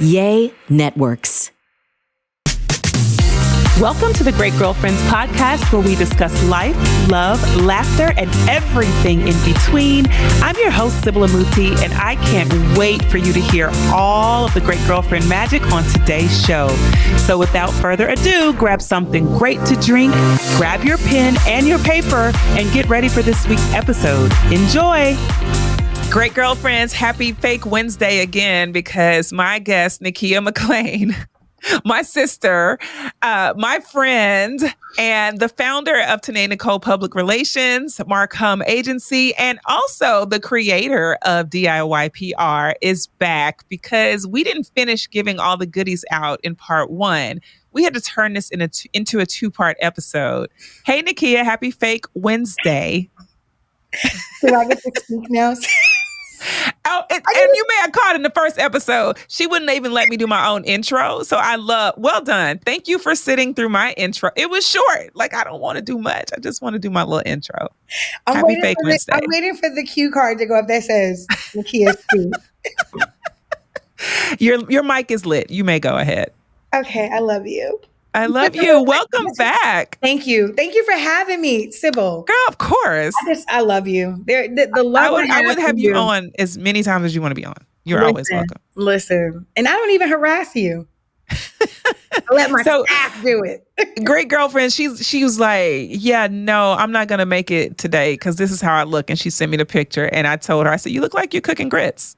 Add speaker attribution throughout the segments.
Speaker 1: Yay Networks.
Speaker 2: Welcome to the Great Girlfriends podcast, where we discuss life, love, laughter, and everything in between. I'm your host, Sybil Amuti, and I can't wait for you to hear all of the Great Girlfriend magic on today's show. So without further ado, grab something great to drink, grab your pen and your paper, and get ready for this week's episode. Enjoy! Great Girlfriends, happy Fake Wednesday again, because my guest, Nikkia McClain, my sister, my friend, and the founder of TENÉ NÍCOLE Public Relations, Mark Hum Agency, and also the creator of DIY PR, is back because we didn't finish giving all the goodies out in part one. We had to turn this into a two-part episode. Hey, Nikkia, happy Fake Wednesday.
Speaker 3: Do I get to speak now?
Speaker 2: Oh, and you may have caught in the first episode, she wouldn't even let me do my own intro. So well done. Thank you for sitting through my intro. It was short. Like, I don't want to do much. I just want to do my little intro. Happy Fake Wednesday.
Speaker 3: I'm waiting for the cue card to go up that says Nikkia speak.
Speaker 2: Your mic is lit. You may go ahead.
Speaker 3: Okay, I love you.
Speaker 2: I love you. Welcome back.
Speaker 3: Thank you. Thank you for having me, Sybil.
Speaker 2: Girl, of course.
Speaker 3: I love you. The love
Speaker 2: I would have you on as many times as you want to be on. You're always welcome.
Speaker 3: Listen, and I don't even harass you. I let my staff do it.
Speaker 2: Great Girlfriend, she was like, yeah, no, I'm not going to make it today because this is how I look. And she sent me the picture. And I told her, I said, you look like you're cooking grits.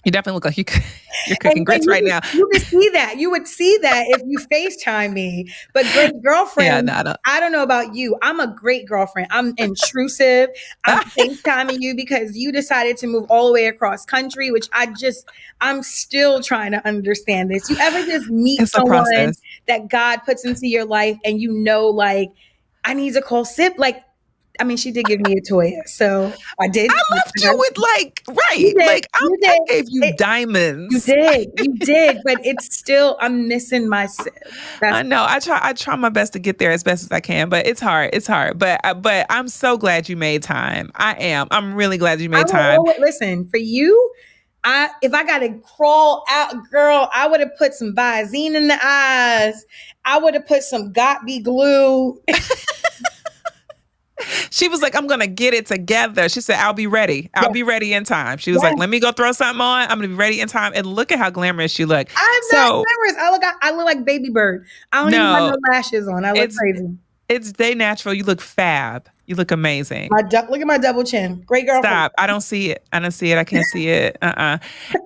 Speaker 2: You definitely look like you're cooking grits right now.
Speaker 3: You would see that. You would see that if you FaceTime me. But Great Girlfriend, I don't know about you. I'm a great girlfriend. I'm intrusive. I'm FaceTiming you because you decided to move all the way across country, which I'm still trying to understand this. You ever just meet someone that God puts into your life and you know, like, I need to call Sip? Like, I mean, she did give me a Toya, so I did.
Speaker 2: I left you with I gave you diamonds.
Speaker 3: You did, but it's still, I'm missing my Sip.
Speaker 2: I know. I try my best to get there as best as I can, but it's hard. But I'm so glad you made time. I am. I'm really glad you made time.
Speaker 3: Listen, for you, if I got to crawl out, girl, I would have put some Visine in the eyes. I would have put some Got Be glue.
Speaker 2: She was like, I'm going to get it together. She said, I'll be ready. I'll be ready in time. She was like, let me go throw something on. I'm going to be ready in time. And look at how glamorous you look.
Speaker 3: I'm not glamorous. I look like Baby Bird. I don't even have no lashes on. I look crazy.
Speaker 2: It's day natural. You look fab. You look amazing.
Speaker 3: Look at my double chin. Great girlfriend.
Speaker 2: Stop. I don't see it. I can't see it.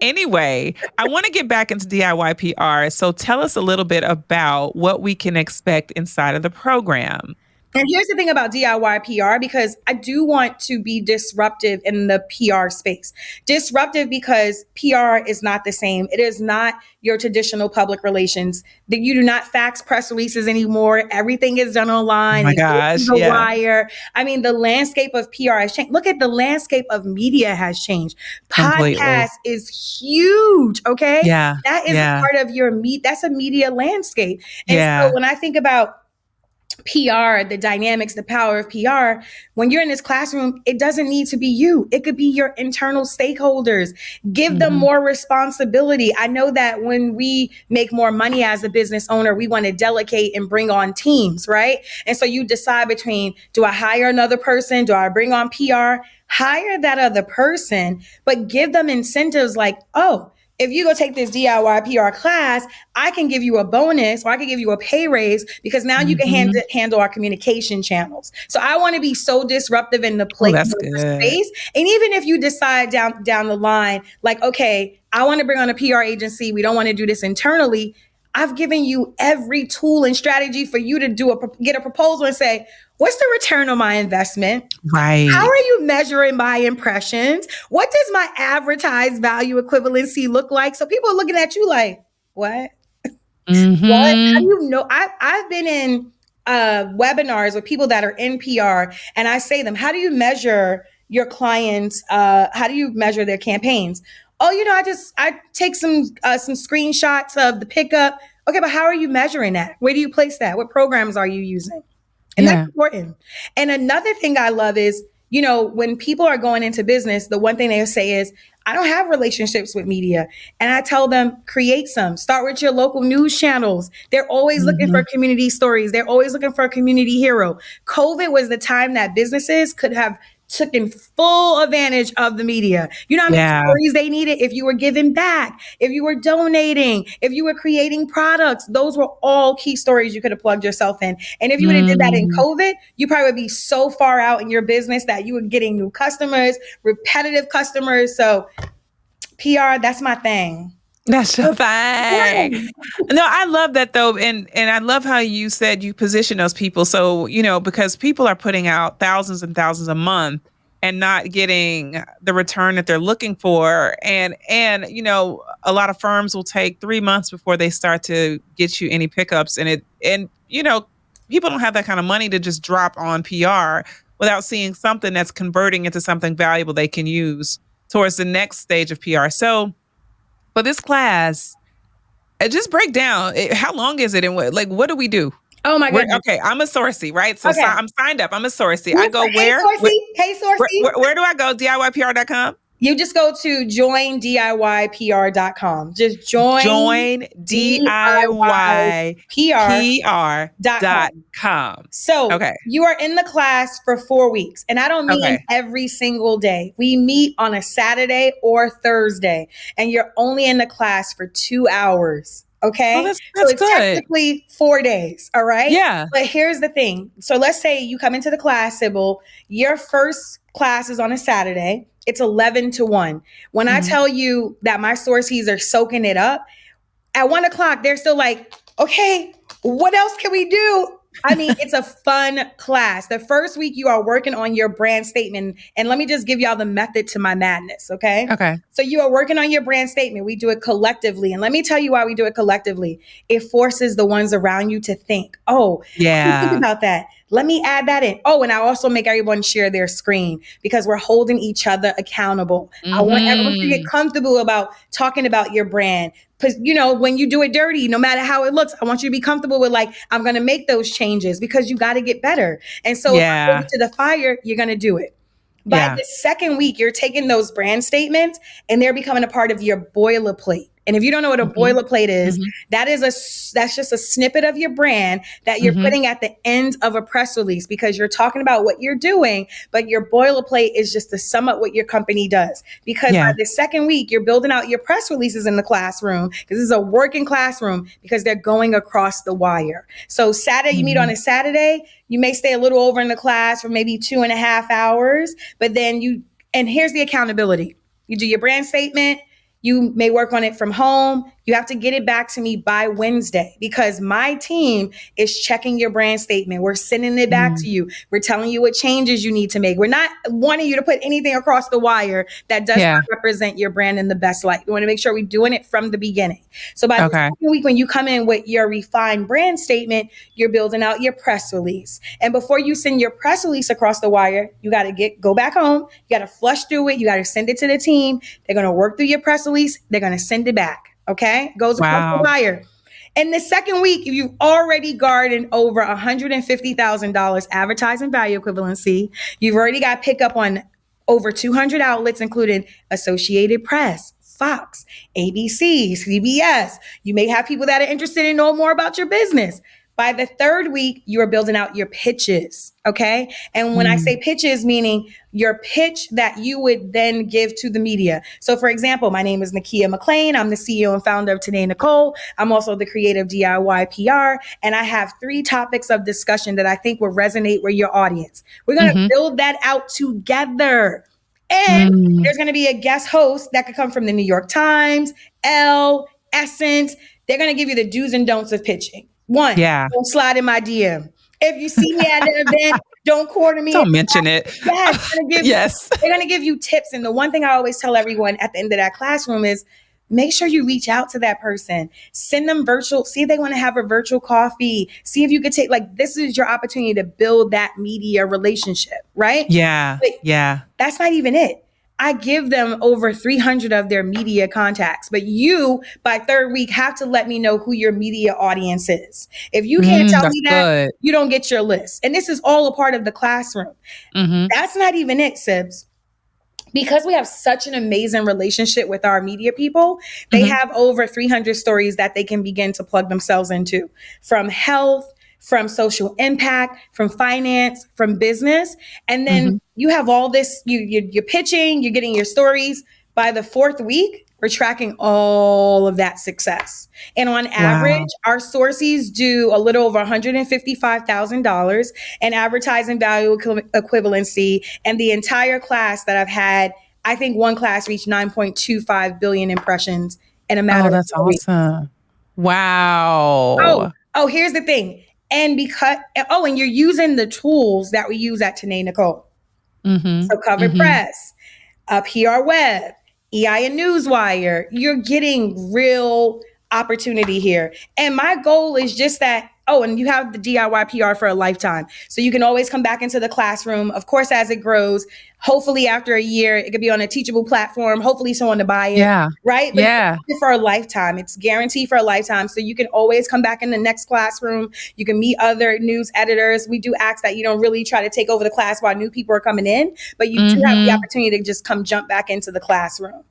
Speaker 2: Anyway, I want to get back into DIY PR. So tell us a little bit about what we can expect inside of the program.
Speaker 3: And here's the thing about DIY PR, because I do want to be disruptive in the PR space. Disruptive because PR is not the same. It is not your traditional public relations. That you do not fax press releases anymore. Everything is done online.
Speaker 2: Oh my gosh,
Speaker 3: wire. I mean, the landscape of PR has changed. Look at the landscape of media has changed. Podcast is huge. Okay.
Speaker 2: Yeah.
Speaker 3: That is part of your that's a media landscape. And so when I think about PR, the dynamics, the power of PR, when you're in this classroom, it doesn't need to be you. It could be your internal stakeholders. Give them more responsibility. I know that when we make more money as a business owner, we want to delegate and bring on teams, right? And so you decide between, do I hire another person? Do I bring on PR? Hire that other person, but give them incentives like, if you go take this DIY PR class, I can give you a bonus or I can give you a pay raise because now you can handle our communication channels. So I want to be so disruptive in the space. And even if you decide down the line, like, okay, I want to bring on a PR agency. We don't want to do this internally. I've given you every tool and strategy for you to get a proposal and say, what's the return on my investment?
Speaker 2: Right.
Speaker 3: How are you measuring my impressions? What does my advertised value equivalency look like? So people are looking at you like, what?
Speaker 2: Mm-hmm.
Speaker 3: What? How do you know? I've been in webinars with people that are in PR, and I say to them, how do you measure your clients? How do you measure their campaigns? I take some screenshots of the pickup. Okay, but how are you measuring that? Where do you place that? What programs are you using? And that's important. And another thing I love is, when people are going into business, the one thing they say is, I don't have relationships with media. And I tell them, create some. Start with your local news channels. They're always looking for community stories. They're always looking for a community hero. COVID was the time that businesses could have taken full advantage of the media. You know how many stories they needed? If you were giving back, if you were donating, if you were creating products, those were all key stories you could have plugged yourself in. And if you would have did that in COVID, you probably would be so far out in your business that you were getting new customers, repetitive customers. So PR, that's my thing.
Speaker 2: That's your thing. No, I love that though. And I love how you said you position those people. So, because people are putting out thousands and thousands a month and not getting the return that they're looking for. And a lot of firms will take 3 months before they start to get you any pickups. And people don't have that kind of money to just drop on PR without seeing something that's converting into something valuable they can use towards the next stage of PR. So, for this class, just break down, how long is it and what do we do?
Speaker 3: Oh my goodness.
Speaker 2: Okay, I'm a sourcey, right? So I'm signed up. I'm a sourcey. I go
Speaker 3: Hey, Sourcey.
Speaker 2: Where do I go? DIYPR.com?
Speaker 3: You just go to joindiypr.com. Just join
Speaker 2: DIYPR.com.
Speaker 3: So you are in the class for 4 weeks, and I don't mean every single day. We meet on a Saturday or Thursday, and you're only in the class for 2 hours. Okay.
Speaker 2: Oh, that's
Speaker 3: so it's
Speaker 2: good.
Speaker 3: Technically 4 days. All right.
Speaker 2: Yeah.
Speaker 3: But here's the thing. So let's say you come into the class, Sybil, your first class is on a Saturday. It's 11 to 1. When I tell you that my sourcees are soaking it up, at 1 o'clock, they're still like, okay, what else can we do? I mean, it's a fun class. The first week you are working on your brand statement. And let me just give y'all the method to my madness. Okay.
Speaker 2: Okay.
Speaker 3: So you are working on your brand statement. We do it collectively. And let me tell you why we do it collectively. It forces the ones around you to think, oh, yeah, think about that. Let me add that in. Oh, and I also make everyone share their screen because we're holding each other accountable. I want everyone to get comfortable about talking about your brand. Because, when you do it dirty, no matter how it looks, I want you to be comfortable with I'm going to make those changes because you got to get better. And so if I hold you to the fire, you're going to do it. By the second week, you're taking those brand statements and they're becoming a part of your boilerplate. And if you don't know what a boilerplate is, that's just a snippet of your brand that you're putting at the end of a press release because you're talking about what you're doing, but your boilerplate is just to sum up what your company does. Because by the second week, you're building out your press releases in the classroom because this is a working classroom because they're going across the wire. So Saturday, you meet on a Saturday, you may stay a little over in the class for maybe 2.5 hours, but then and here's the accountability. You do your brand statement. You may work on it from home. You have to get it back to me by Wednesday because my team is checking your brand statement. We're sending it back to you. We're telling you what changes you need to make. We're not wanting you to put anything across the wire that does not represent your brand in the best light. We want to make sure we're doing it from the beginning. So by the second week, when you come in with your refined brand statement, you're building out your press release. And before you send your press release across the wire, you got to go back home. You got to flush through it. You got to send it to the team. They're going to work through your press release. They're going to send it back. Okay. Goes across the wire. In the second week, if you've already garnered over $150,000 advertising value equivalency, you've already got pickup on over 200 outlets, including Associated Press, Fox, ABC, CBS. You may have people that are interested in knowing more about your business. By the third week, you are building out your pitches, okay? And when I say pitches, meaning your pitch that you would then give to the media. So for example, my name is Nikkia McClain. I'm the CEO and founder of TENÉ NÍCOLE. I'm also the creative DIY PR. And I have 3 topics of discussion that I think will resonate with your audience. We're going to build that out together. And there's going to be a guest host that could come from the New York Times, Elle, Essence. They're going to give you the do's and don'ts of pitching. 1, don't slide in my DM. If you see me at an event, don't corner me.
Speaker 2: Don't mention it.
Speaker 3: Yes. They're going to give you tips. And the one thing I always tell everyone at the end of that classroom is make sure you reach out to that person. Send them virtual. See if they want to have a virtual coffee. See if you could take, this is your opportunity to build that media relationship, right?
Speaker 2: Yeah.
Speaker 3: But that's not even it. I give them over 300 of their media contacts, but you, by third week, have to let me know who your media audience is. If you can't tell me that, you don't get your list. And this is all a part of the classroom. That's not even it, Sibs. because we have such an amazing relationship with our media people, they have over 300 stories that they can begin to plug themselves into, from health, from social impact, from finance, from business. And then you have all this, you're pitching, you're getting your stories. By the fourth week, we're tracking all of that success. And on average, our sources do a little over $155,000 in advertising value equivalency. And the entire class that I've had, I think one class reached 9.25 billion impressions in a matter of 4 weeks.
Speaker 2: Awesome. Wow.
Speaker 3: Oh, here's the thing. And and you're using the tools that we use at TENÉ NÍCOLE. So Covered Press, PR Web, EI and Newswire, you're getting real opportunity here. And my goal is just that, and you have the DIY PR for a lifetime. So you can always come back into the classroom. Of course, as it grows, hopefully after a year, it could be on a teachable platform, hopefully someone to buy it, right? But it's for a lifetime. It's guaranteed for a lifetime. So you can always come back in the next classroom. You can meet other news editors. We do ask that you don't really try to take over the class while new people are coming in, but you do have the opportunity to just come jump back into the classroom.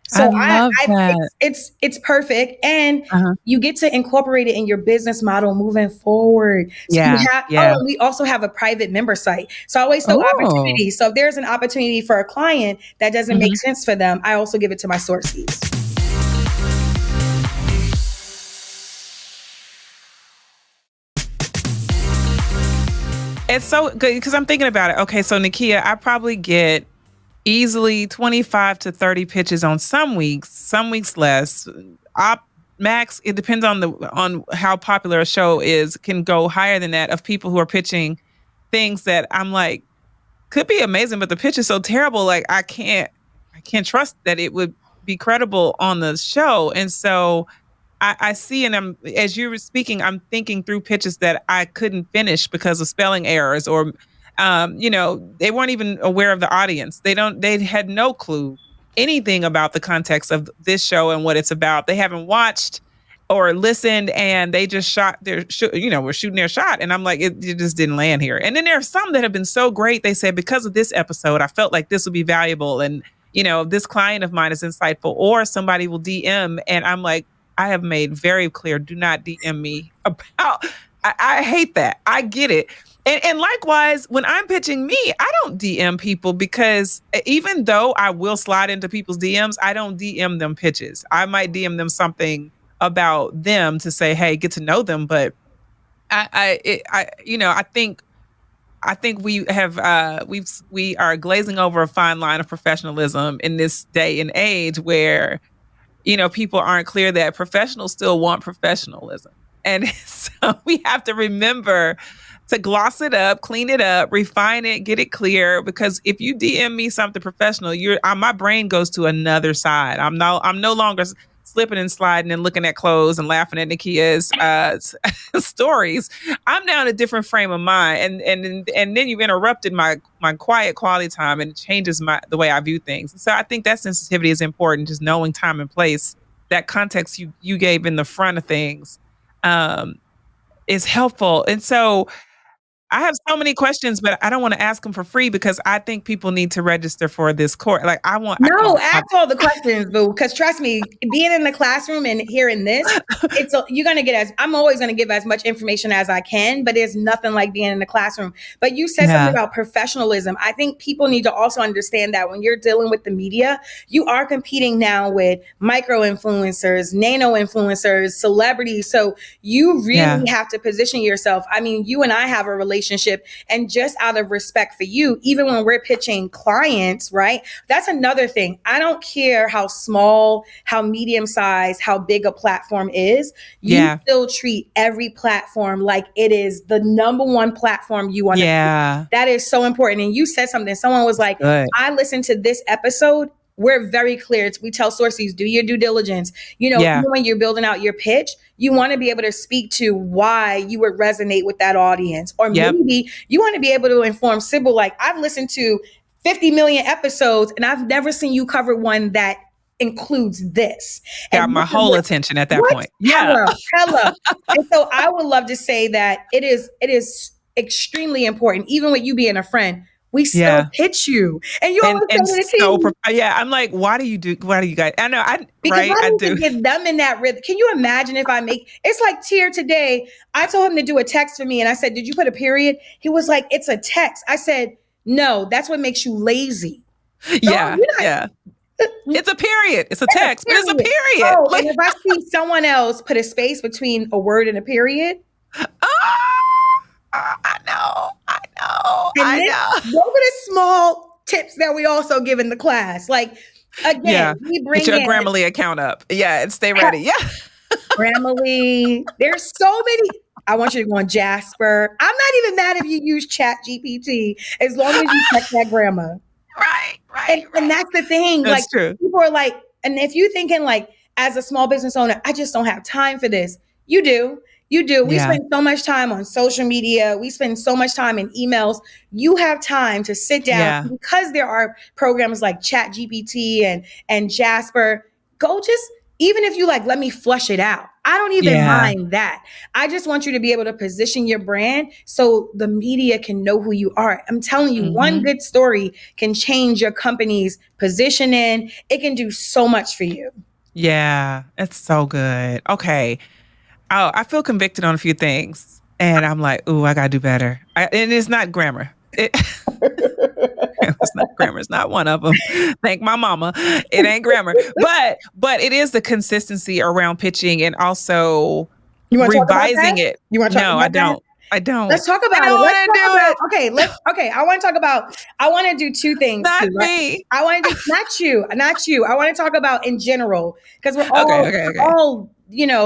Speaker 3: So I love that. It's perfect. And you get to incorporate it in your business model moving forward. So and we also have a private member site. So I always throw opportunities. So if there's an opportunity for a client that doesn't make sense for them, I also give it to my sources.
Speaker 2: It's so good because I'm thinking about it. Okay, so Nikkia, I probably get easily 25 to 30 pitches on some weeks less. Max, it depends on how popular a show is, can go higher than that, of people who are pitching things that I'm like, could be amazing, but the pitch is so terrible. Like I can't trust that it would be credible on the show. And so I see, and as you were speaking, I'm thinking through pitches that I couldn't finish because of spelling errors or they weren't even aware of the audience. They had no clue anything about the context of this show and what it's about. They haven't watched or listened, and they just were shooting their shot. And I'm like, it just didn't land here. And then there are some that have been so great. They said, because of this episode, I felt like this would be valuable. And, this client of mine is insightful, or somebody will DM. And I'm like, I have made very clear, do not DM me about, I hate that. I get it. And likewise, when I'm pitching me, I don't DM people, because even though I will slide into people's DMs, I don't DM them pitches. I might DM them something about them to say, hey, get to know them. But I think we are glazing over a fine line of professionalism in this day and age where, people aren't clear that professionals still want professionalism. And so we have to remember to gloss it up, clean it up, refine it, get it clear. Because if you DM me something professional, my brain goes to another side. I'm no longer slipping and sliding and looking at clothes and laughing at Nikkia's stories. I'm now in a different frame of mind, and then you've interrupted my quiet quality time, and it changes the way I view things. So I think that sensitivity is important, just knowing time and place. That context you gave in the front of things is helpful. And so I have so many questions, but I don't want to ask them for free, because I think people need to register for this course. Like
Speaker 3: ask all the questions, boo. Because trust me, being in the classroom and hearing this, you're going to get I'm always going to give as much information as I can, but there's nothing like being in the classroom. But you said something about professionalism. I think people need to also understand that when you're dealing with the media, you are competing now with micro influencers, nano influencers, celebrities. So you really have to position yourself. I mean, you and I have a relationship, and just out of respect for you, even when we're pitching clients, right? That's another thing. I don't care how small, how medium sized, how big a platform is. You still treat every platform like it is the number one platform you want to be. That is so important. And you said something. Someone was like, I listened to this episode. We're very clear. We tell sources, do your due diligence. Even when you're building out your pitch, you want to be able to speak to why you would resonate with that audience. Or maybe you want to be able to inform Sybil, like, I've listened to 50 million episodes and I've never seen you cover one that includes this.
Speaker 2: Got my whole attention at that point.
Speaker 3: Hello. And so I would love to say that it is extremely important, even with you being a friend. We still pitch you. And you always
Speaker 2: and
Speaker 3: say to the
Speaker 2: so,
Speaker 3: team,
Speaker 2: I'm like, why do you guys? I know,
Speaker 3: because I
Speaker 2: I
Speaker 3: need
Speaker 2: do.
Speaker 3: to get them in that rhythm. Can you imagine if it's like Tier today, I told him to do a text for me and I said, did you put a period? He was like, it's a text. I said, no, that's what makes you lazy.
Speaker 2: Yeah. It's a period. It's a text, but it's a period.
Speaker 3: Oh, and if I see someone else put a space between a word and a period.
Speaker 2: I know.
Speaker 3: And those are the small tips that we also give in the class. Like, again, we bring
Speaker 2: get your Grammarly account up. Yeah, and stay ready. Yeah.
Speaker 3: Grammarly. There's so many. I want you to go on Jasper. I'm not even mad if you use Chat GPT as long as you check that grammar.
Speaker 2: Right.
Speaker 3: And that's the thing.
Speaker 2: That's
Speaker 3: like
Speaker 2: true.
Speaker 3: People are like, and if you're thinking like, as a small business owner, I just don't have time for this. You do. We spend so much time on social media. We spend so much time in emails. You have time to sit down because there are programs like Chat GPT and Jasper. Go even if you like, let me flush it out. I don't even mind that. I just want you to be able to position your brand so the media can know who you are. I'm telling you, one good story can change your company's positioning. It can do so much for you.
Speaker 2: Yeah, it's so good. Okay. Oh, I feel convicted on a few things. And I'm like, ooh, I got to do better. And it's not grammar. Grammar is not one of them. Thank my mama. It ain't grammar. But it is the consistency around pitching and also revising it.
Speaker 3: You want to talk about that?
Speaker 2: I don't.
Speaker 3: Let's talk about it. Okay. I want to do two things.
Speaker 2: Not me.
Speaker 3: I want to do, not you. I want to talk about in general, because we're all,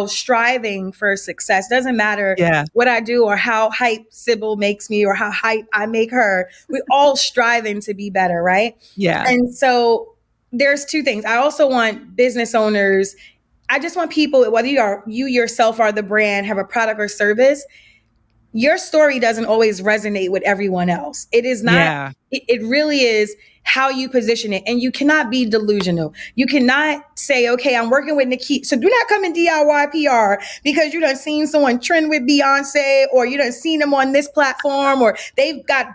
Speaker 3: striving for success. Doesn't matter what I do or how hype Sybil makes me or how hype I make her. We're all striving to be better, right?
Speaker 2: Yeah.
Speaker 3: And so there's two things. I also want business owners. I just want people, whether you yourself are the brand, have a product or service, your story doesn't always resonate with everyone else. It is not, it really is how you position it. And you cannot be delusional. You cannot say, okay, I'm working with Nikkis. So do not come in DIY PR because you done seen someone trend with Beyonce, or you done seen them on this platform, or they've got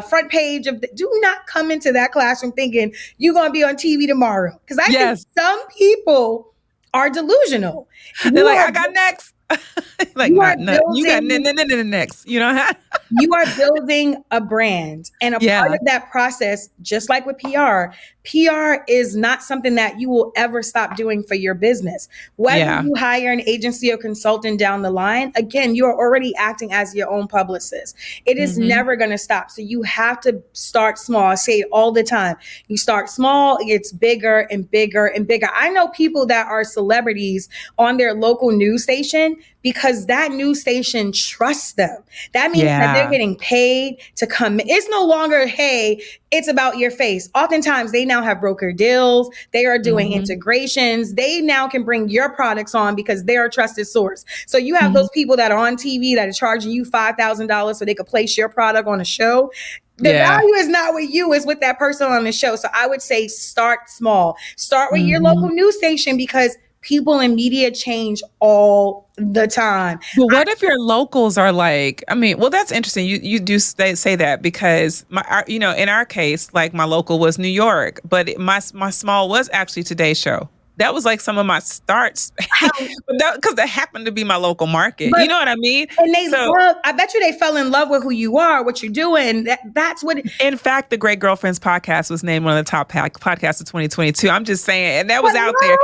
Speaker 3: front page of do not come into that classroom thinking you're going to be on TV tomorrow. Because I think some people are delusional.
Speaker 2: They're like, I got next. Like, you got next. You know,
Speaker 3: you are building a brand, and a part of that process, just like with PR is not something that you will ever stop doing for your business. Whether you hire an agency or consultant down the line, again, you are already acting as your own publicist. It is never going to stop. So you have to start small. I say it all the time. You start small, it gets bigger and bigger and bigger. I know people that are celebrities on their local news station because that news station trusts them. That means that they're getting paid to come. It's no longer, hey, it's about your face. Oftentimes they now have broker deals. They are doing integrations. They now can bring your products on because they're a trusted source. So you have those people that are on TV that are charging you $5,000 so they could place your product on a show. The value is not with you, it's with that person on the show. So I would say start small. Start with your local news station, because people in media change all the time.
Speaker 2: But what if your locals are like, that's interesting. You do say that, because in our case, like my local was New York, but my small was actually Today's Show. That was like some of my starts, because that happened to be my local market. You know what I mean?
Speaker 3: And I bet you they fell in love with who you are, what you're doing. That's what.
Speaker 2: In fact, the Great Girlfriends podcast was named one of the top podcasts of 2022. I'm just saying, and that was out there.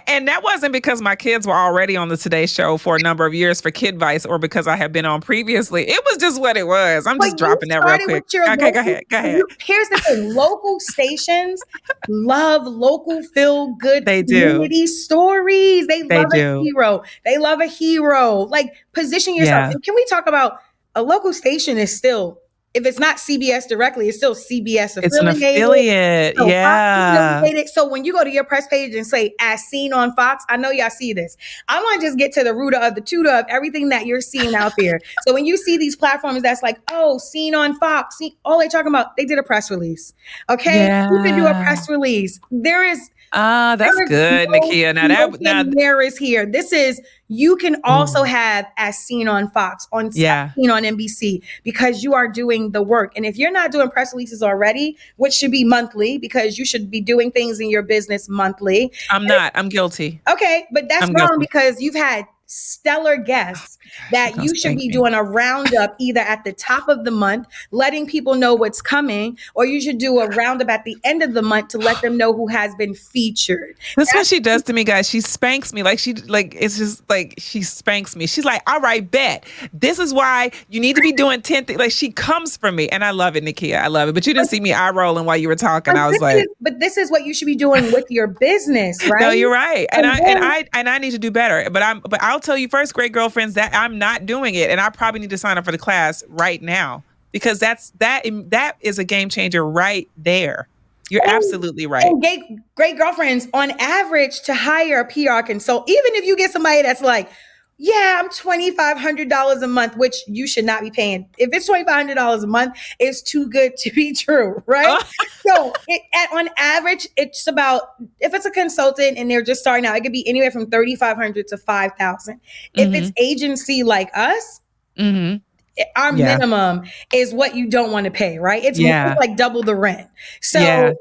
Speaker 2: And that wasn't because my kids were already on the Today Show for a number of years for Kid Vice, or because I had been on previously. It was just what it was. I'm just dropping that real quick. Okay, go ahead.
Speaker 3: Here's the thing. Local stations love local feel-good community stories. They love a hero. They love a hero. Like, position yourself. And can we talk about a local station is still, if it's not CBS directly, it's still CBS affiliated.
Speaker 2: It's an affiliate.
Speaker 3: So, so when you go to your press page and say, as seen on Fox, I know y'all see this. I want to just get to the root of the tutor of everything that you're seeing out there. So when you see these platforms that's like, oh, seen on Fox, all they're talking about, they did a press release. Okay. You can do a press release. There is
Speaker 2: That's good, Nikkia. Now
Speaker 3: millionaires here. This is, you can also have as seen on Fox, seen on NBC, because you are doing the work. And if you're not doing press releases already, which should be monthly, because you should be doing things in your business monthly.
Speaker 2: I'm not. I'm guilty.
Speaker 3: Okay, but that's wrong because you've had stellar guests that you should be doing a roundup either at the top of the month, letting people know what's coming, or you should do a roundup at the end of the month to let them know who has been featured.
Speaker 2: That's what she does to me, guys. She spanks me. It's just like she spanks me. She's like, all right, bet. This is why you need to be doing 10 things. Like, she comes for me. And I love it, Nikkia. I love it. But you didn't see me eye rolling while you were talking. I was like,
Speaker 3: but this is what you should be doing with your business, right?
Speaker 2: No, you're right. And I need to do better. But I'll tell you first, great girlfriends, that I'm not doing it. And I probably need to sign up for the class right now, because that is a game changer right there. You're absolutely right.
Speaker 3: And great girlfriends, on average, to hire a PR consult, even if you get somebody that's like, yeah, I'm $2,500 a month, which you should not be paying. If it's $2,500 a month, it's too good to be true, right? So on average, it's about, if it's a consultant and they're just starting out, it could be anywhere from $3,500 to $5,000. If it's agency like us, our minimum is what you don't want to pay, right? It's more like double the rent. So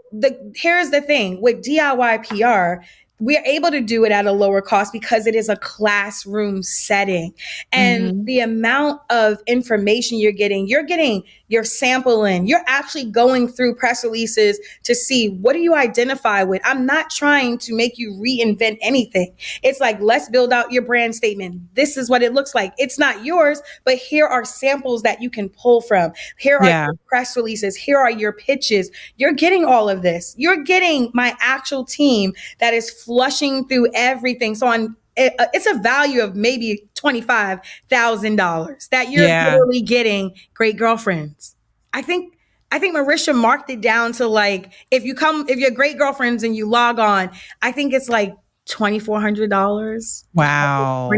Speaker 3: here's the thing with DIY PR. We're able to do it at a lower cost because it is a classroom setting. And the amount of information you're getting your sampling, you're actually going through press releases to see, what do you identify with? I'm not trying to make you reinvent anything. It's like, let's build out your brand statement. This is what it looks like. It's not yours, but here are samples that you can pull from. Here are your press releases. Here are your pitches. You're getting all of this. You're getting my actual team that is flushing through everything. So it's a value of maybe $25,000 that you're literally getting, great girlfriends. I think Marisha marked it down to, like, if you're great girlfriends and you log on, I think it's like $2,400.
Speaker 2: Wow.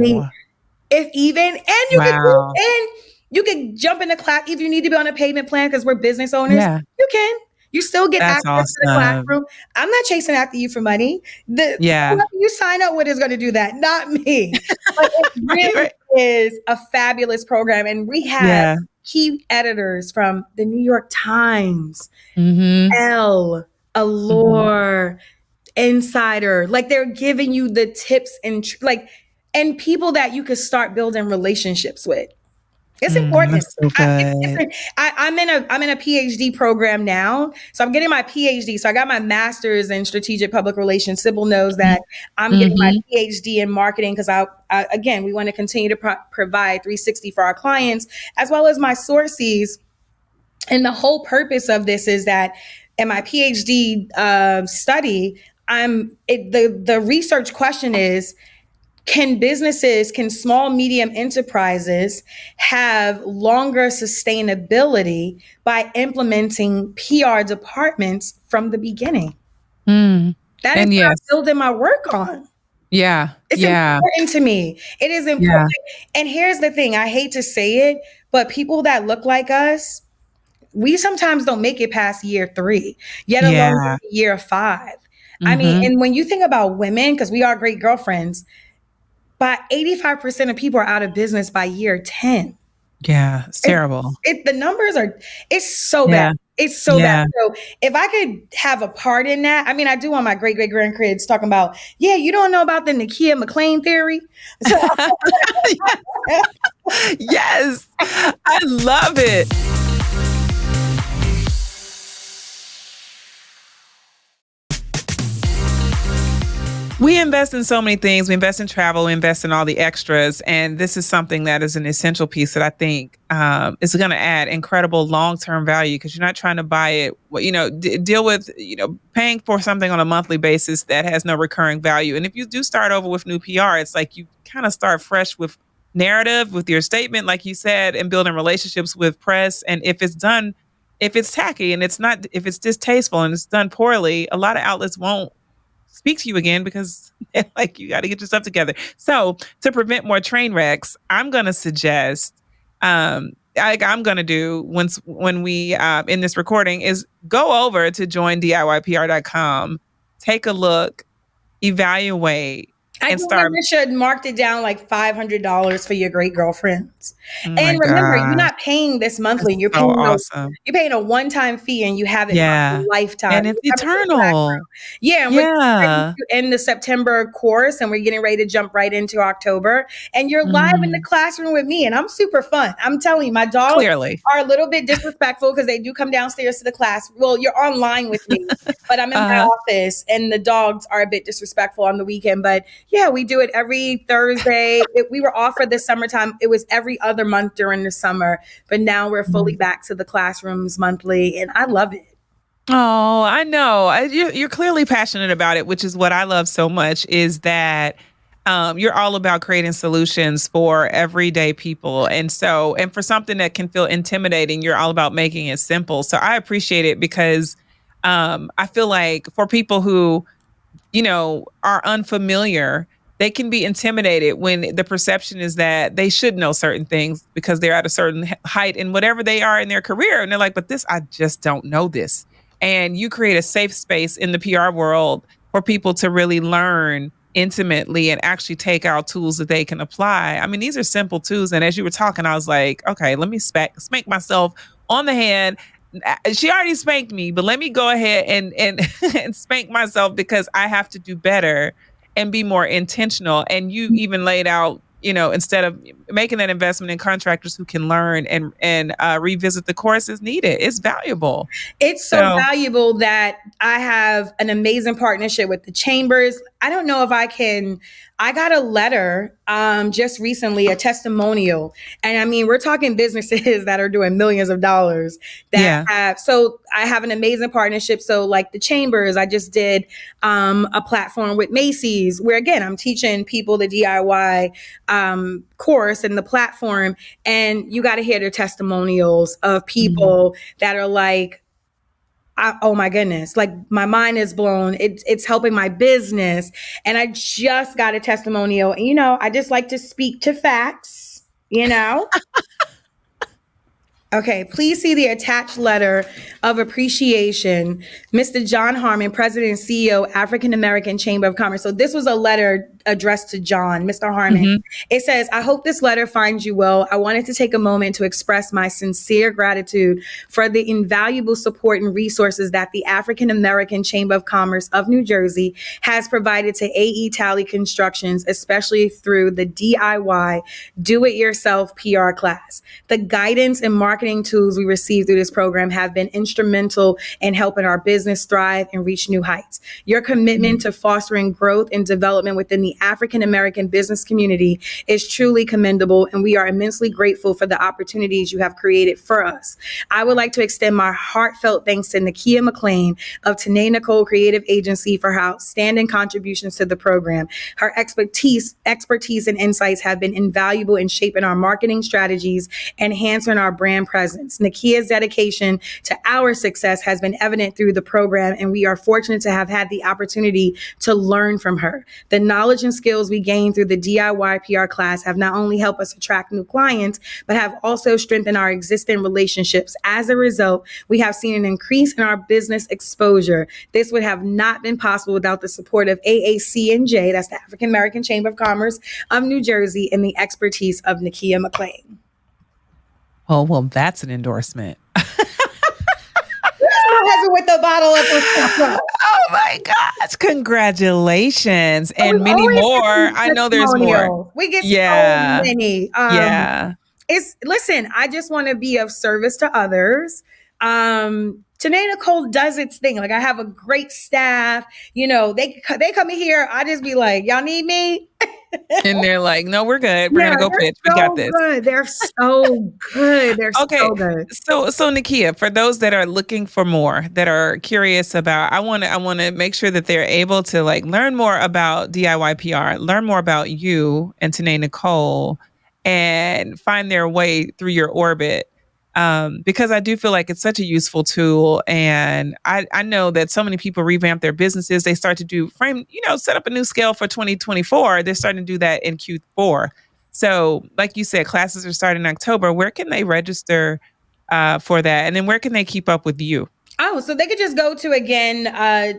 Speaker 3: If even, and you can jump in the class if you need to be on a payment plan, because we're business owners. You can. You still get access to the classroom. I'm not chasing after you for money. Whoever you sign up with is going to do that, not me. But it really is a fabulous program. And we have key editors from the New York Times, Elle, Allure, Insider. Like, they're giving you the tips and people that you could start building relationships with. It's important.
Speaker 2: So
Speaker 3: I'm in a PhD program now. So I'm getting my PhD. So I got my master's in strategic public relations. Sybil knows that I'm getting my PhD in marketing because again, we want to continue to provide 360 for our clients, as well as my sources. And the whole purpose of this is that in my PhD study, the research question is, can small, medium enterprises have longer sustainability by implementing PR departments from the beginning? That is what I'm building my work on. It's important to me. It is important. And here's the thing. I hate to say it, but people that look like us, we sometimes don't make it past year 3, yet alone year 5. I mean, and when you think about women, because we are great girlfriends, but 85% of people are out of business by year 10.
Speaker 2: Yeah, it's terrible.
Speaker 3: The numbers it's so bad. It's so bad. So if I could have a part in that, I mean, I do want my great grandkids talking about, you don't know about the Nikkia McClain theory. So,
Speaker 2: yes, I love it. We invest in so many things. We invest in travel, we invest in all the extras. And this is something that is an essential piece that I think is going to add incredible long-term value, because you're not trying to buy it, deal with, paying for something on a monthly basis that has no recurring value. And if you do start over with new PR, it's like you kind of start fresh with narrative, with your statement, like you said, and building relationships with press. And if it's tacky and if it's distasteful and it's done poorly, a lot of outlets won't speak to you again because like, you got to get your stuff together. So to prevent more train wrecks, I'm going to suggest, I'm going to do when we in this recording is go over to joindiypr.com, take a look, evaluate,
Speaker 3: I
Speaker 2: and
Speaker 3: think
Speaker 2: start.
Speaker 3: women should mark it down like $500 for your great girlfriends.
Speaker 2: Oh my
Speaker 3: And remember, you're
Speaker 2: gosh,
Speaker 3: not paying this monthly.
Speaker 2: that's so awesome.
Speaker 3: You're paying a one-time fee, and you have it for a
Speaker 2: Yeah.
Speaker 3: lifetime.
Speaker 2: And it's
Speaker 3: You have it for the black
Speaker 2: eternal.
Speaker 3: girl. Yeah, and we're getting ready
Speaker 2: Yeah.
Speaker 3: to end the September course, and we're getting ready to jump right into October. And you're live in the classroom with me, and I'm super fun. I'm telling you, my dogs
Speaker 2: Clearly.
Speaker 3: are a little bit disrespectful because they do come downstairs to the class. Well, you're online with me, but I'm in my office, and the dogs are a bit disrespectful on the weekend. But yeah, we do it every Thursday. We were off for the summertime. It was every other month during the summer, but now we're fully back to the classrooms monthly, and I love it.
Speaker 2: Oh, I know. You're clearly passionate about it, which is what I love so much, is that you're all about creating solutions for everyday people. And for something that can feel intimidating, you're all about making it simple. So I appreciate it because I feel like for people who, are unfamiliar, they can be intimidated when the perception is that they should know certain things because they're at a certain height in whatever they are in their career. And they're like, but I just don't know this. And you create a safe space in the PR world for people to really learn intimately and actually take out tools that they can apply. I mean, these are simple tools. And as you were talking, I was like, okay, let me spank myself on the head. She already spanked me, but let me go ahead and and spank myself because I have to do better and be more intentional. And you even laid out, instead of making that investment in contractors who can learn and revisit the courses needed, it's valuable.
Speaker 3: It's so valuable that I have an amazing partnership with the chambers. I don't know if I got a letter just recently, a testimonial. And I mean, we're talking businesses that are doing millions of dollars so I have an amazing partnership. So like the chambers, I just did a platform with Macy's where, again, I'm teaching people the DIY course and the platform. And you got to hear their testimonials of people that are like, oh my goodness, like my mind is blown. It's helping my business. And I just got a testimonial. And, I just like to speak to facts, Okay, please see the attached letter of appreciation, Mr. John Harmon, President and CEO, African American Chamber of Commerce. So this was a letter addressed to John, Mr. Harmon. It says, I hope this letter finds you well. I wanted to take a moment to express my sincere gratitude for the invaluable support and resources that the African American Chamber of Commerce of New Jersey has provided to AE Tally Constructions, especially through the DIY Do-It-Yourself PR class. The guidance and marketing tools we receive through this program have been instrumental in helping our business thrive and reach new heights. Your commitment to fostering growth and development within the African American business community is truly commendable, and we are immensely grateful for the opportunities you have created for us. I would like to extend my heartfelt thanks to Nikkia McClain of TENÉ NÍCOLE Creative Agency for her outstanding contributions to the program. Her expertise and insights have been invaluable in shaping our marketing strategies, enhancing our brand presence. Nikkia's dedication to our success has been evident through the program, and we are fortunate to have had the opportunity to learn from her. The knowledge and skills we gained through the DIY PR class have not only helped us attract new clients, but have also strengthened our existing relationships. As a result, we have seen an increase in our business exposure. This would have not been possible without the support of AAC&J, that's the African American Chamber of Commerce of New Jersey, and the expertise of Nikkia McClain.
Speaker 2: Oh, well, that's an endorsement.
Speaker 3: With the bottle of the
Speaker 2: Oh my gosh. Congratulations. And many more. I know there's more.
Speaker 3: We get so many. Listen, I just want to be of service to others. TENÉ NÍCOLE does its thing. Like I have a great staff, they come in here. I just be like, y'all need me?
Speaker 2: And they're like, no, we're good. We're going to go pitch. We got this.
Speaker 3: Good. They're so good. They're so good.
Speaker 2: So Nikkia, for those that are looking for more, that are curious about, I want to make sure that they're able to learn more about DIY PR, learn more about you and TENÉ NÍCOLE, and find their way through your orbit. Because I do feel like it's such a useful tool. And I know that so many people revamp their businesses. They start to set up a new scale for 2024. They're starting to do that in Q4. So like you said, classes are starting in October. Where can they register for that? And then where can they keep up with you?
Speaker 3: Oh, so they could just go to, again,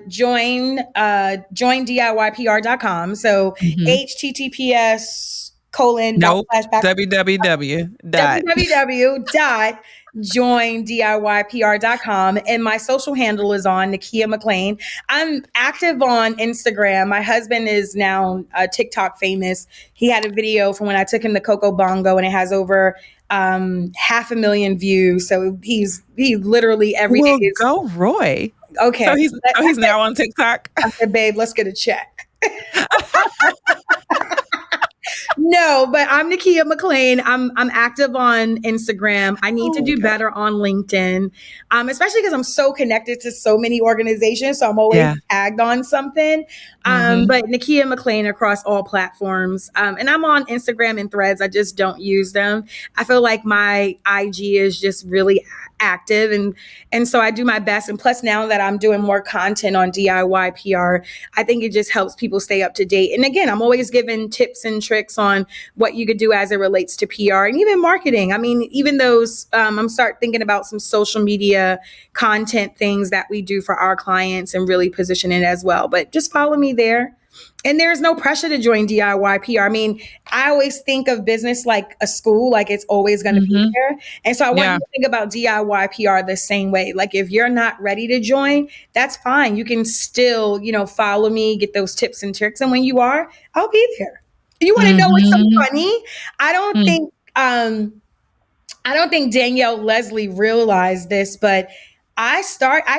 Speaker 3: join DIYPR.com. So https://
Speaker 2: Nope. www.
Speaker 3: www.joindiypr.com. And my social handle is on Nikkia McClain. I'm active on Instagram. My husband is now TikTok famous. He had a video from when I took him to Coco Bongo, and it has over 500,000 views. So he literally every day is,
Speaker 2: go Roy.
Speaker 3: okay.
Speaker 2: So he's now on TikTok.
Speaker 3: I said, babe, let's get a check. No, but I'm Nikkia McClain. I'm active on Instagram. I need to do better on LinkedIn, especially because I'm so connected to so many organizations. So I'm always tagged on something. But Nikkia McClain across all platforms. And I'm on Instagram and Threads. I just don't use them. I feel like my IG is just really active, and so I do my best. And plus, now that I'm doing more content on DIY PR, I think it just helps people stay up to date. And again, I'm always giving tips and tricks on what you could do as it relates to PR and even marketing. I mean, even those, I'm start thinking about some social media content things that we do for our clients and really position it as well. But just follow me there. And there's no pressure to join DIY PR. I mean, I always think of business like a school, like it's always going to be there. And so I want you to think about DIY PR the same way. Like if you're not ready to join, that's fine. You can still, follow me, get those tips and tricks. And when you are, I'll be there. You want to know what's so funny? I don't think Danielle Leslie realized this, but I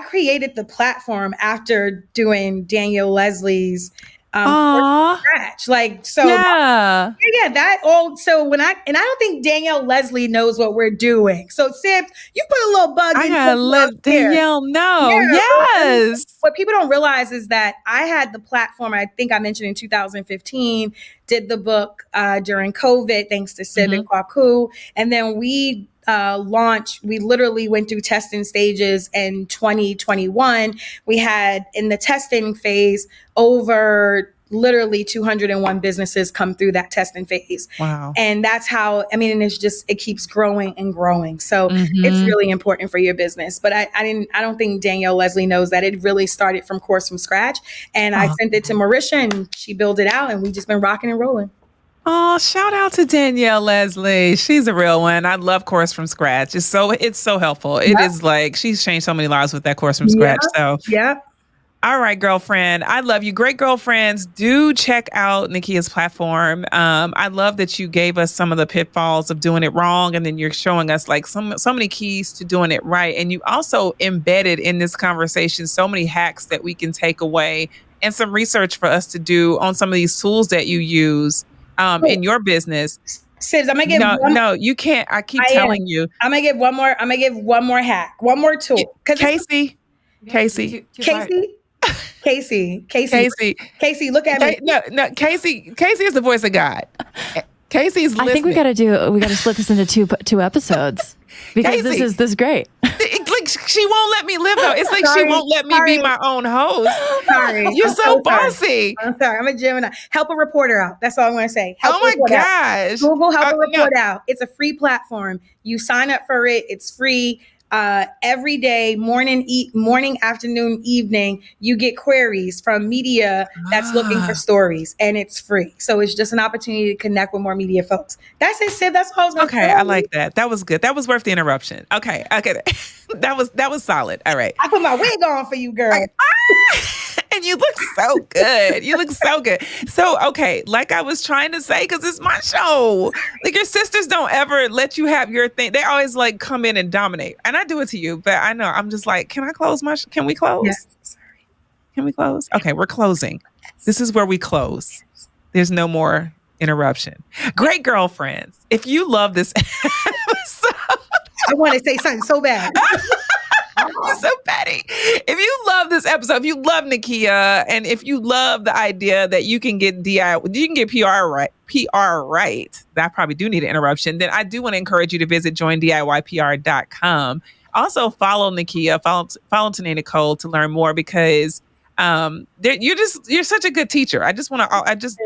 Speaker 3: created the platform after doing Danielle Leslie's scratch. So I don't think Danielle Leslie knows what we're doing. So Sib, you put a little bug in.
Speaker 2: I gotta let Danielle know.
Speaker 3: Yeah.
Speaker 2: Yes.
Speaker 3: What people don't realize is that I had the platform, I think I mentioned in 2015, did the book during COVID, thanks to Sib and Kwaku. And then we launched, we literally went through testing stages in 2021. We had in the testing phase over literally 201 businesses come through that testing phase.
Speaker 2: Wow.
Speaker 3: And that's how, and it keeps growing and growing. So it's really important for your business. But I don't think Danielle Leslie knows that it really started from course from scratch. And I sent it to Marisha and she built it out and we just been rocking and rolling.
Speaker 2: Oh, shout out to Danielle Leslie. She's a real one. I love Course from Scratch. It's so helpful. It is like she's changed so many lives with that Course from Scratch. So all right, girlfriend. I love you. Great girlfriends. Do check out Nikkia's platform. I love that you gave us some of the pitfalls of doing it wrong. And then you're showing us like so many keys to doing it right. And you also embedded in this conversation so many hacks that we can take away and some research for us to do on some of these tools that you use in your business.
Speaker 3: Sis, I'm gonna give
Speaker 2: no, you can't. I keep telling you.
Speaker 3: I'm gonna give one more. I'm gonna give one more hack, one more tool.
Speaker 2: Casey,
Speaker 3: look at me.
Speaker 2: No, Casey is the voice of God. Casey's listening.
Speaker 4: I think we got to split this into two episodes because
Speaker 2: Casey,
Speaker 4: this is great.
Speaker 2: Like she won't let me live though. It's like she won't let me be my own host.
Speaker 3: Sorry,
Speaker 2: you're so bossy.
Speaker 3: I'm sorry. I'm a Gemini. Help a reporter out. That's all I'm going to say.
Speaker 2: Oh my gosh!
Speaker 3: Google Help a Report Out. It's a free platform. You sign up for it. It's free. Every day, morning, afternoon, evening, you get queries from media that's looking for stories, and it's free. So it's just an opportunity to connect with more media folks. That's it, Sid. That's all I was going to say.
Speaker 2: Okay, I like that. That was good. That was worth the interruption. Okay. That was solid. All right.
Speaker 3: I put my wig on for you, girl.
Speaker 2: And you look so good. You look so good. So, okay, like I was trying to say, because it's my show. Like your sisters don't ever let you have your thing. They always like come in and dominate. And I do it to you, but I know I'm just like, can I close can we close?
Speaker 3: Yes. Sorry.
Speaker 2: Can we close? Okay, we're closing. This is where we close. There's no more interruption. Great girlfriends. If you love this episode,
Speaker 3: I want to say something so bad.
Speaker 2: You're so petty. If you love this episode, if you love Nikkia, and if you love the idea that you can get PR right, I probably do need an interruption, then I do want to encourage you to visit joindiypr.com. Also follow Nikkia, follow TENÉ NÍCOLE to learn more because you're such a good teacher. I just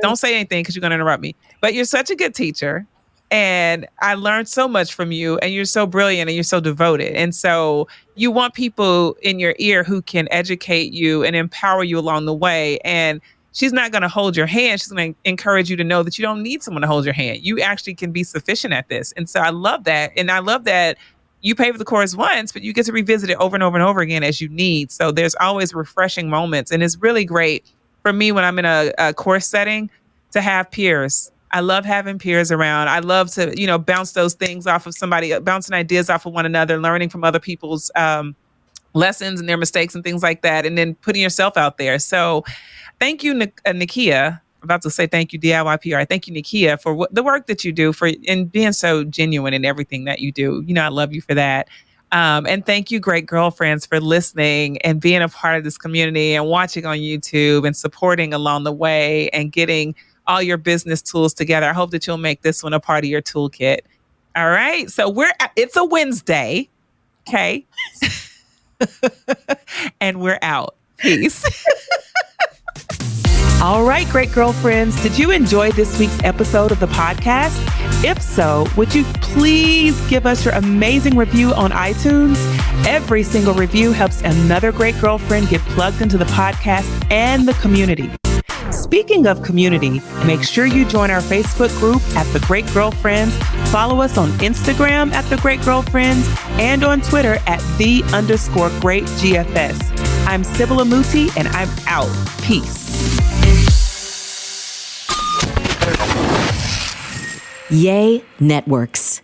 Speaker 2: don't say anything because you're going to interrupt me, but you're such a good teacher. And I learned so much from you, and you're so brilliant and you're so devoted. And so you want people in your ear who can educate you and empower you along the way. And she's not going to hold your hand. She's going to encourage you to know that you don't need someone to hold your hand. You actually can be sufficient at this. And so I love that. And I love that you pay for the course once, but you get to revisit it over and over and over again as you need. So there's always refreshing moments. And it's really great for me when I'm in a course setting to have peers. I love having peers around. I love to, bounce those things off of somebody, bouncing ideas off of one another, learning from other people's lessons and their mistakes and things like that, and then putting yourself out there. So thank you, Nikkia. I'm about to say thank you, DIY PR. Thank you, Nikkia, for the work that you do and being so genuine in everything that you do. I love you for that. And thank you, great girlfriends, for listening and being a part of this community and watching on YouTube and supporting along the way and getting all your business tools together. I hope that you'll make this one a part of your toolkit. All right. So it's a Wednesday. Okay. And we're out. Peace. All right, great girlfriends. Did you enjoy this week's episode of the podcast? If so, would you please give us your amazing review on iTunes? Every single review helps another great girlfriend get plugged into the podcast and the community. Speaking of community, make sure you join our Facebook group at The Great Girlfriends. Follow us on Instagram at The Great Girlfriends and on Twitter at @the_greatGFS. I'm Sybil Amuti and I'm out. Peace.
Speaker 1: Yay Networks.